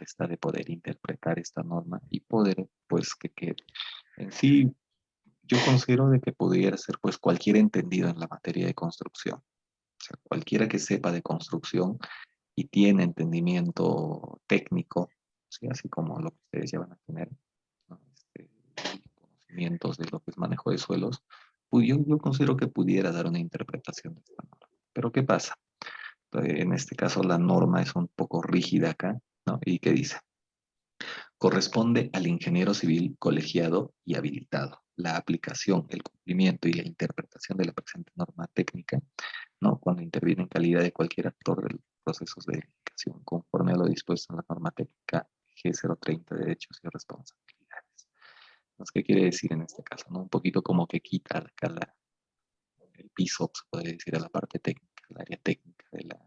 potestad de poder interpretar esta norma y poder, pues, que quede. En sí, yo considero de que pudiera ser, pues, cualquier entendido en la materia de construcción. O sea, cualquiera que sepa de construcción y tiene entendimiento técnico, ¿sí? Así como lo que ustedes ya van a tener, ¿no? Conocimientos de lo que es manejo de suelos, pues yo considero que pudiera dar una interpretación de esta norma. Pero ¿qué pasa? En este caso la norma es un poco rígida acá, ¿no? ¿Y qué dice? Corresponde al ingeniero civil colegiado y habilitado la aplicación, el cumplimiento y la interpretación de la presente norma técnica, ¿no? Cuando interviene en calidad de cualquier actor de los procesos de edificación, conforme a lo dispuesto en la norma técnica G030 de derechos y responsabilidades. Entonces, ¿qué quiere decir en este caso? ¿No? Un poquito como que quita acá el piso, se puede decir, a la parte técnica, el área técnica de la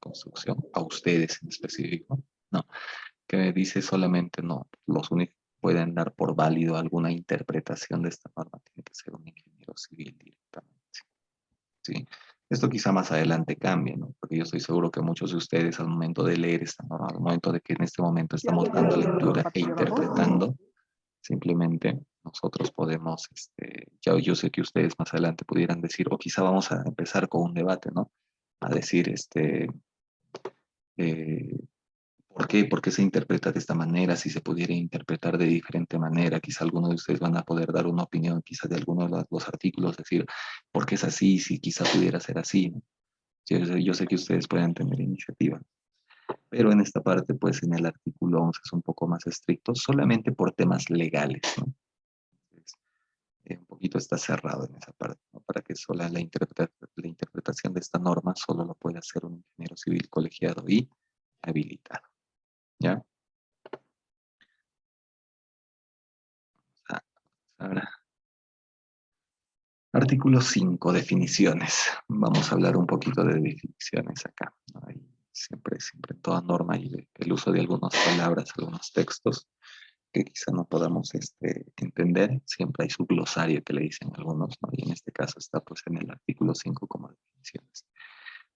construcción, a ustedes en específico, ¿no? Que dice solamente, no, los únicos que pueden dar por válido alguna interpretación de esta norma tiene que ser un ingeniero civil directamente, ¿sí? Esto quizá más adelante cambie, ¿no? Porque yo estoy seguro que muchos de ustedes al momento de leer esta norma, al momento de que en este momento estamos dando lectura e interpretando, simplemente nosotros podemos, yo sé que ustedes más adelante pudieran decir, o quizá vamos a empezar con un debate, ¿no? A decir, eh, ¿por qué se interpreta de esta manera? Si se pudiera interpretar de diferente manera, quizá algunos de ustedes van a poder dar una opinión, quizá de alguno de los artículos, decir, ¿por qué es así? Si quizá pudiera ser así, ¿no? Yo sé que ustedes pueden tener iniciativa, pero en esta parte, pues en el artículo 11 es un poco más estricto, solamente por temas legales, ¿no? Entonces, un poquito está cerrado en esa parte, ¿no? Para que sola la interpretación de esta norma solo lo puede hacer un ingeniero civil colegiado y habilitado, ¿ya? Ah, ahora, artículo 5, definiciones. Vamos a hablar un poquito de definiciones acá, ¿no? Hay siempre en toda norma hay el uso de algunas palabras, algunos textos que quizá no podamos entender, siempre hay su glosario que le dicen algunos, ¿no? Y en este caso está pues en el artículo 5 como definiciones.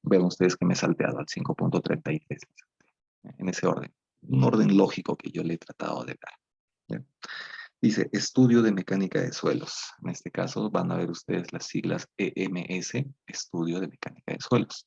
Ven ustedes que me he salteado al 5.33, en ese orden, un orden lógico que yo le he tratado de dar, ¿ya? Dice estudio de mecánica de suelos. En este caso van a ver ustedes las siglas EMS, estudio de mecánica de suelos.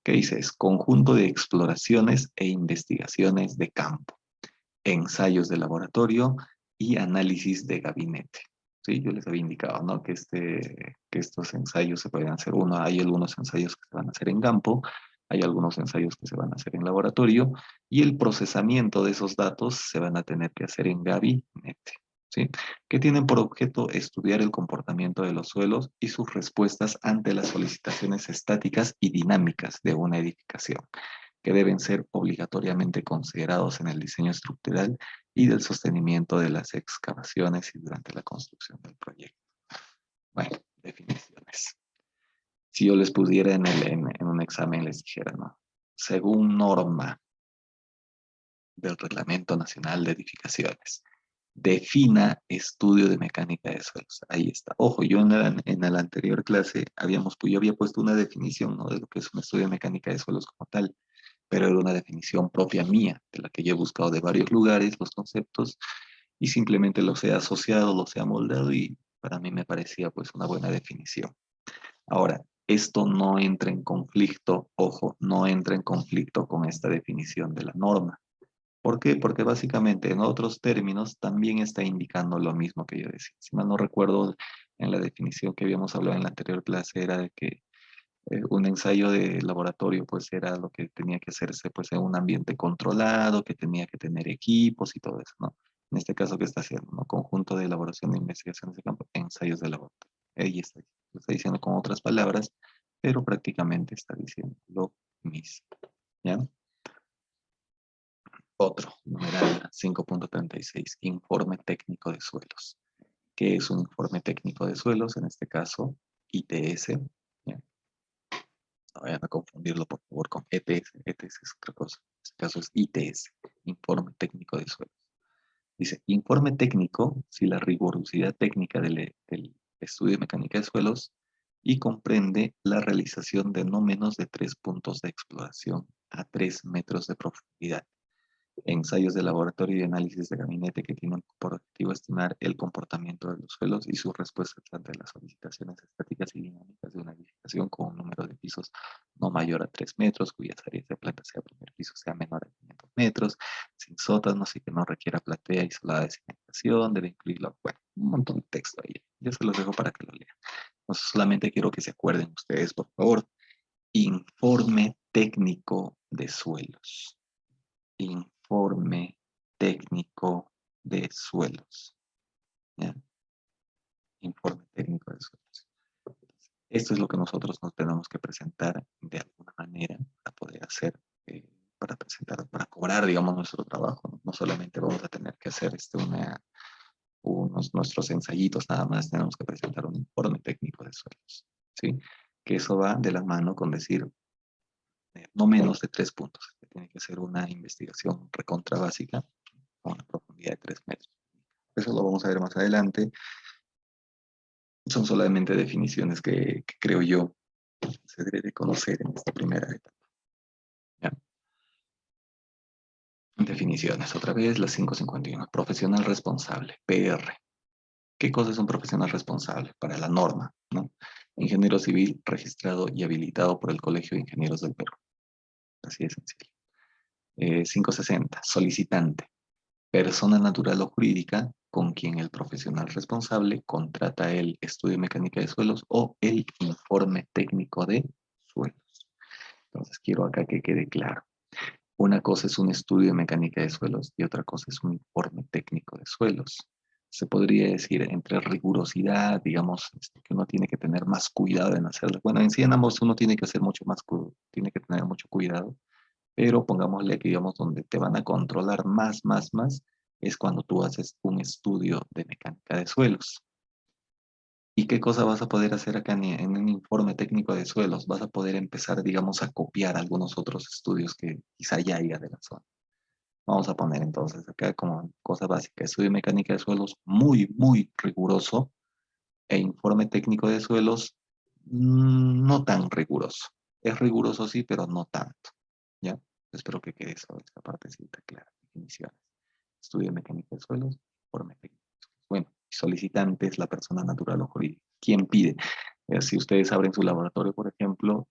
¿Qué dice? Es conjunto de exploraciones e investigaciones de campo, ensayos de laboratorio y análisis de gabinete. Sí, yo les había indicado, ¿no? Que estos ensayos se pueden hacer. Hay algunos ensayos que se van a hacer en campo, hay algunos ensayos que se van a hacer en laboratorio y el procesamiento de esos datos se van a tener que hacer en gabinete, ¿sí? Que tienen por objeto estudiar el comportamiento de los suelos y sus respuestas ante las solicitaciones estáticas y dinámicas de una edificación, que deben ser obligatoriamente considerados en el diseño estructural y del sostenimiento de las excavaciones y durante la construcción del proyecto. Bueno, definiciones. Si yo les pudiera en un examen, les dijera, ¿no? Según norma del Reglamento Nacional de Edificaciones, defina estudio de mecánica de suelos. Ahí está. Ojo, yo en la anterior clase yo había puesto una definición, ¿no? De lo que es un estudio de mecánica de suelos como tal, pero era una definición propia mía, de la que yo he buscado de varios lugares los conceptos y simplemente los he asociado, los he amoldado y para mí me parecía pues una buena definición. Ahora, esto no entra en conflicto, ojo, no entra en conflicto con esta definición de la norma. ¿Por qué? Porque básicamente en otros términos también está indicando lo mismo que yo decía. Si mal no recuerdo, en la definición que habíamos hablado en la anterior clase era de que un ensayo de laboratorio pues era lo que tenía que hacerse pues en un ambiente controlado, que tenía que tener equipos y todo eso, ¿no? En este caso, ¿qué está haciendo? ¿No? Conjunto de elaboración de investigaciones de campo, ensayos de laboratorio. Ahí está, lo está diciendo con otras palabras, pero prácticamente está diciendo lo mismo, ¿ya? Otro, numeral 5.36, informe técnico de suelos. ¿Qué es un informe técnico de suelos? En este caso, ITS, ¿ya? No vayan a confundirlo, por favor, con ETS. ETS es otra cosa. En este caso es ITS, Informe Técnico de Suelos. Dice, informe técnico si la rigurosidad técnica del estudio de mecánica de suelos y comprende la realización de no menos de 3 puntos de exploración a 3 metros de profundidad Ensayos de laboratorio y análisis de gabinete que tienen por objetivo estimar el comportamiento de los suelos y sus respuestas ante las solicitaciones estáticas y dinámicas de una edificación con un número de pisos no mayor a 3 metros, cuyas áreas de planta sea primer piso sea menor a 500 metros, sin sótanos y que no requiera platea isolada de cimentación, debe incluirlo, bueno, un montón de texto ahí. Yo se los dejo para que lo lean. Entonces, solamente quiero que se acuerden ustedes, por favor, informe técnico de suelos. Informe técnico de suelos. ¿Ya? Informe técnico de suelos. Esto es lo que nosotros nos tenemos que presentar de alguna manera para poder hacer, para presentar, para cobrar, digamos, nuestro trabajo. No, no solamente vamos a tener que hacer nuestros ensayitos, nada más tenemos que presentar un informe técnico de suelos. ¿Sí? Que eso va de la mano con decir no menos de 3 puntos. Tiene que ser una investigación recontra básica a una profundidad de 3 metros. Eso lo vamos a ver más adelante. Son solamente definiciones que creo yo se debe de conocer en esta primera etapa. ¿Ya? Definiciones, otra vez las 551. Profesional responsable, PR. ¿Qué cosa es un profesional responsable? Para la norma, ¿no? Ingeniero civil registrado y habilitado por el Colegio de Ingenieros del Perú. Así de sencillo. 560. Solicitante. Persona natural o jurídica con quien el profesional responsable contrata el estudio de mecánica de suelos o el informe técnico de suelos. Entonces quiero acá que quede claro. Una cosa es un estudio de mecánica de suelos y otra cosa es un informe técnico de suelos. Se podría decir entre rigurosidad, digamos, que uno tiene que tener más cuidado en hacerlo. Bueno, en sí en ambos uno tiene que hacer mucho más, tiene que tener mucho cuidado, pero pongámosle que, digamos, donde te van a controlar más, es cuando tú haces un estudio de mecánica de suelos. ¿Y qué cosa vas a poder hacer acá en un informe técnico de suelos? Vas a poder empezar, digamos, a copiar algunos otros estudios que quizá ya haya de la zona. Vamos a poner entonces acá como cosa básica, estudio de mecánica de suelos muy riguroso e informe técnico de suelos no tan riguroso. Es riguroso sí, pero no tanto. ¿Ya? Espero que quede esta partecita clara. Definiciones. Estudio de mecánica de suelos, informe técnico de suelos. Bueno, solicitante es la persona natural o jurídica. ¿Quién pide? Si ustedes abren su laboratorio, por ejemplo,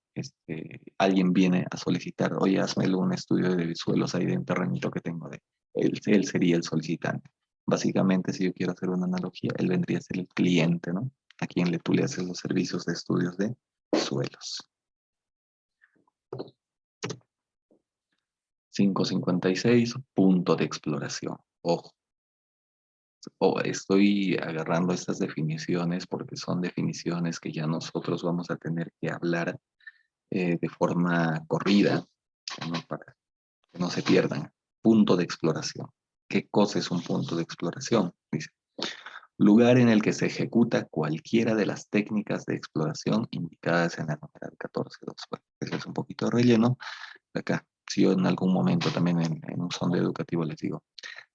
alguien viene a solicitar, oye, hazme un estudio de suelos ahí de un terrenito que tengo de. Él sería el solicitante. Básicamente, si yo quiero hacer una analogía, él vendría a ser el cliente, ¿no? A quien tú le haces los servicios de estudios de suelos. 556, punto de exploración. Ojo, estoy agarrando estas definiciones porque son definiciones que ya nosotros vamos a tener que hablar de forma corrida, ¿no? Para que no se pierdan. Punto de exploración. ¿Qué cosa es un punto de exploración? Dice, lugar en el que se ejecuta cualquiera de las técnicas de exploración indicadas en la numeral 14.2. Bueno, eso es un poquito de relleno. Acá, si yo en algún momento también en un sonde educativo les digo,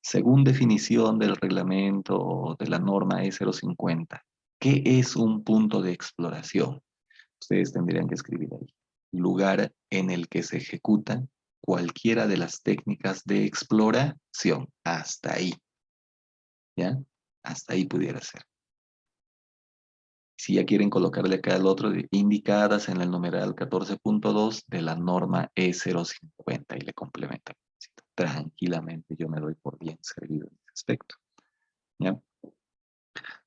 según definición del reglamento o de la norma E050, ¿qué es un punto de exploración? Ustedes tendrían que escribir ahí. Lugar en el que se ejecutan cualquiera de las técnicas de exploración. Hasta ahí. ¿Ya? Hasta ahí pudiera ser. Si ya quieren colocarle acá el otro, indicadas en el numeral 14.2 de la norma E050 y le complementan. Tranquilamente yo me doy por bien servido en ese aspecto. ¿Ya?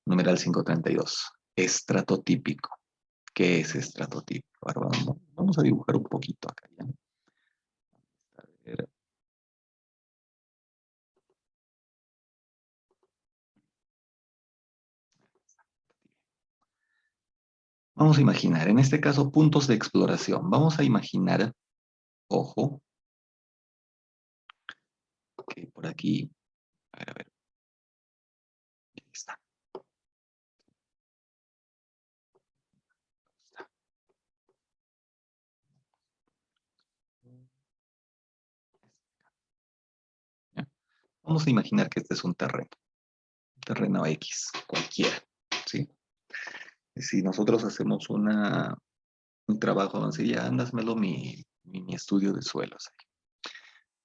Numeral 532. Estratotípico. ¿Qué es estratotípico? Ahora vamos a dibujar un poquito acá. ¿Ya? A ver. Vamos a imaginar, en este caso, puntos de exploración. Vamos a imaginar, ojo, que por aquí, a ver, ahí está. ¿Ya? Vamos a imaginar que este es un terreno X, cualquiera, ¿sí? Si nosotros hacemos un trabajo, vamos a decir, ya, ándasmelo mi estudio de suelos.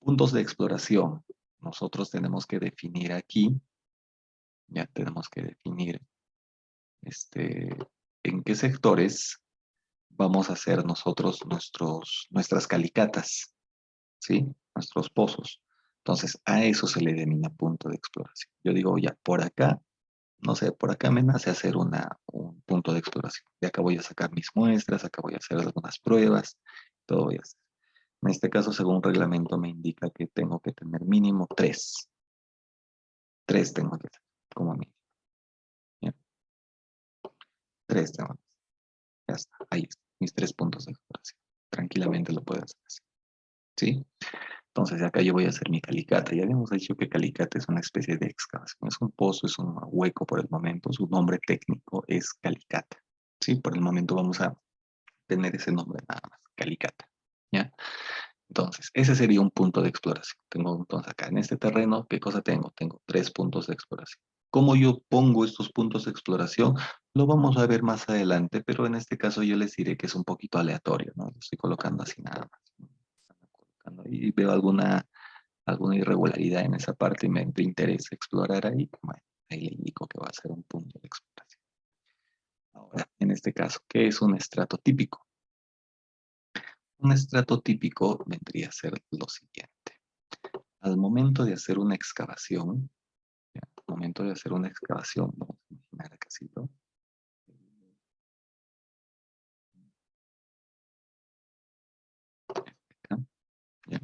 Puntos de exploración. Nosotros tenemos que definir aquí, ya tenemos que definir en qué sectores vamos a hacer nosotros nuestras calicatas, ¿sí? Nuestros pozos. Entonces, a eso se le denomina punto de exploración. Yo digo, ya, por acá, no sé, por acá me nace hacer un punto de exploración. De acá voy a sacar mis muestras, acá voy a hacer algunas pruebas, todo voy a hacer. En este caso, según reglamento, me indica que tengo que tener mínimo tres. Tres tengo que tener, como mínimo. ¿Ya? Tres tengo que tener. Ya está, ahí está. Mis tres puntos de exploración. Tranquilamente lo puedo hacer así. ¿Sí? Entonces acá yo voy a hacer mi calicata. Ya habíamos dicho que calicata es una especie de excavación. Es un pozo, es un hueco por el momento. Su nombre técnico es calicata. ¿Sí? Por el momento vamos a tener ese nombre nada más, calicata. ¿Ya? Entonces, ese sería un punto de exploración. Tengo entonces acá en este terreno, ¿qué cosa tengo? Tengo tres puntos de exploración. ¿Cómo yo pongo estos puntos de exploración? Lo vamos a ver más adelante, pero en este caso yo les diré que es un poquito aleatorio, ¿no? Lo estoy colocando así nada más. Y veo alguna irregularidad en esa parte y me interesa explorar ahí, bueno, ahí le indico que va a ser un punto de exploración. Ahora, en este caso, ¿qué es un estrato típico? Un estrato típico vendría a ser lo siguiente. Al momento de hacer una excavación, ¿ya? Al momento de hacer una excavación, vamos a imaginar acá, ¿sí? Acá, ¿ya?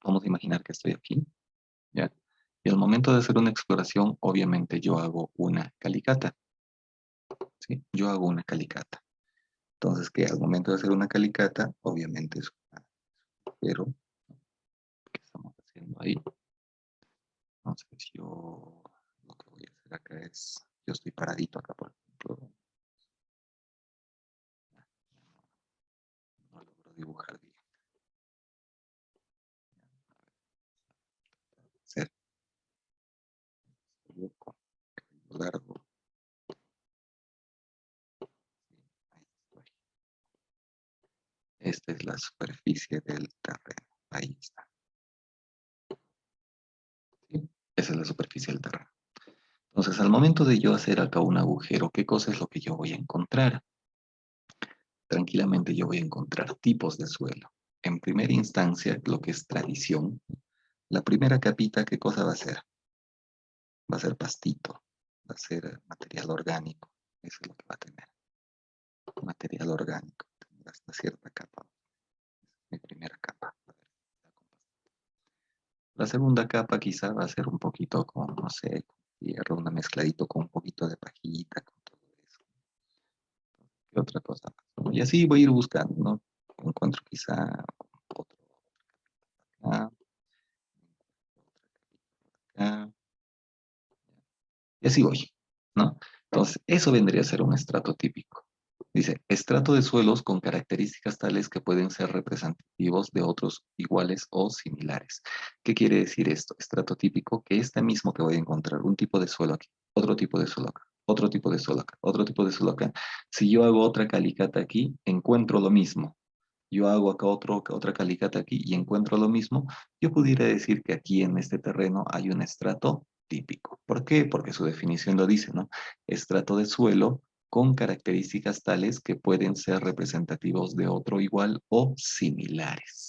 Vamos a imaginar que estoy aquí, ¿ya? Y al momento de hacer una exploración, obviamente yo hago una calicata, ¿sí? Yo hago una calicata. Entonces, que al momento de hacer una calicata, obviamente es un agujero que estamos haciendo ahí. Entonces, yo lo que voy a hacer acá es, yo estoy paradito acá, por ejemplo. No logro dibujar bien. Hacer con cabello largo. Ahí estoy. Esta es la superficie del terreno. Ahí está. ¿Sí? Esa es la superficie del terreno. Entonces, al momento de yo hacer acá un agujero, ¿qué cosa es lo que yo voy a encontrar? Tranquilamente yo voy a encontrar tipos de suelo. En primera instancia, lo que es tradición, la primera capita, ¿qué cosa va a ser? Va a ser pastito, va a ser material orgánico. Eso es lo que va a tener. Material orgánico, hasta cierta capa. Mi primera capa. La segunda capa quizá va a ser un poquito con, no sé, hierro, una mezcladito con un poquito de pajita, con todo eso. ¿Qué otra cosa más? Y así voy a ir buscando, ¿no? Encuentro quizá otro acá, acá, y así voy, ¿no? Entonces, eso vendría a ser un estrato típico. Dice, estrato de suelos con características tales que pueden ser representativos de otros iguales o similares. ¿Qué quiere decir esto? Estrato típico, que este mismo que voy a encontrar, un tipo de suelo aquí, otro tipo de suelo acá, otro tipo de suelo acá, otro tipo de suelo acá. Si yo hago otra calicata aquí, encuentro lo mismo. Yo hago acá otra calicata aquí y encuentro lo mismo, yo pudiera decir que aquí en este terreno hay un estrato típico. ¿Por qué? Porque su definición lo dice, ¿no? Estrato de suelo con características tales que pueden ser representativos de otro igual o similares.